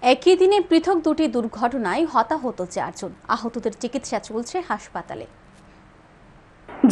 একই দিনে পৃথক দুটি দুর্ঘটনায় হতাহত 4 জন। আহতদের চিকিৎসা চলছে হাসপাতালে।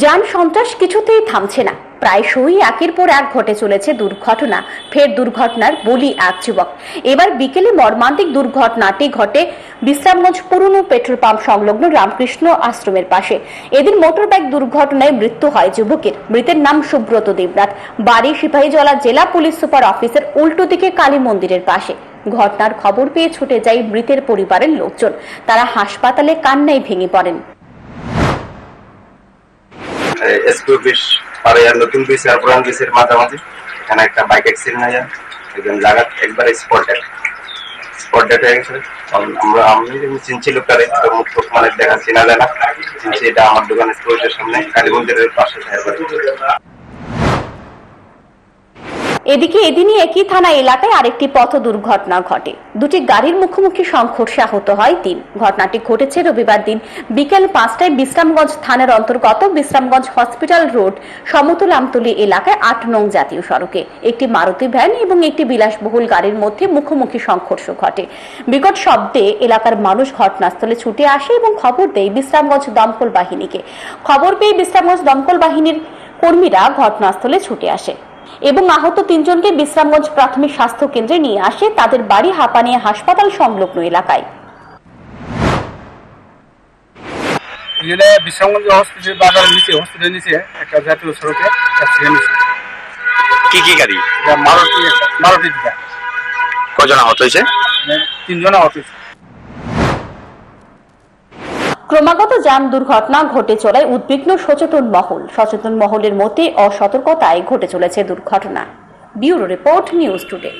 যান সন্ত্রাস কিছুতেই থামছে না। প্রায়শই একের পর এক ঘটে চলেছে দুর্ঘটনা। ফের দুর্ঘটনার বলি এক যুবক। এবার বিকেলে মর্মান্তিক দুর্ঘটনাটি ঘটে বিশ্রামগঞ্জ পুরনো পেট্রোল পাম্প সংলগ্ন রামকৃষ্ণ আশ্রমের পাশে। এদিন মোটরবাইক দুর্ঘটনায় মৃত্যু হয় যুবকের। মৃতের নাম সুব্রত দেবনাথ, বাড়ি সিপাহীজলা জেলা পুলিশ সুপার অফিসের উল্টো দিকে কালী মন্দিরের পাশে। ঘটনার খবর পেয়ে ছুটে যায় মৃতের পরিবারের লোকজন। তারা হাসপাতালে কান্নায় ভেঙে পড়েন। নতুন ব্রিজ আর পুরান ব্রিজের মাঝামাঝি এখানে একটা বাইক অ্যাক্সিডেন্ট হয়ে যায়। একজন জায়গা একবারে স্পট ডেট হয়ে গেছে। আমি চিনছি লোকটারে, মুখ মানে দেখা চেনা যায় না, চিনছি এটা আমার দোকানের স্টোরের সামনে কালী মন্দিরের পাশে। এদিকে এদিনই একই থানা এলাকায় আরেকটি পথ দুর্ঘটনা ঘটে। দুটি গাড়ির মুখোমুখি সংঘর্ষে আহত হয় 3। ঘটনাটি ঘটেছে রবিবার দিন বিকেল 5টায় বিশ্রামগঞ্জ থানার অন্তর্গত বিশ্রামগঞ্জ হসপিটাল রোড সমতল আমতলী এলাকায় 8 নং জাতীয় সড়কে। একটি মারুতি ভ্যান এবং একটি বিলাসবহুল গাড়ির মধ্যে মুখোমুখি সংঘর্ষ ঘটে। বিকট শব্দে এলাকার মানুষ ঘটনাস্থলে ছুটে আসে এবং খবর দেয় বিশ্রামগঞ্জ দমকল বাহিনীকে। খবর পেয়ে বিশ্রামগঞ্জ দমকল বাহিনীর কর্মীরা ঘটনাস্থলে ছুটে আসে এবং আহত 3 জনকে বিশ্রামগঞ্জ প্রাথমিক স্বাস্থ্য কেন্দ্রে নিয়ে আসে তাদের বাড়ি হাঁপানিয়া হাসপাতাল সংলগ্ন এলাকায়। বিশ্রামগঞ্জ হসপিটাল বাজারের হসপিটালের নিচে একটা জাতীয় সড়কে অ্যাক্সিডেন্ট হয়েছে। কি গাড়ি? মারুতি। কজন আহত হয়েছে? 3 জন আহত হয়েছে। ক্রমাগত যান দুর্ঘটনা ঘটে চলায় উদ্বিগ্ন সচেতন মহলের মধ্যে অসতর্কতায় ঘটে চলেছে দুর্ঘটনা। Bureau report, news today.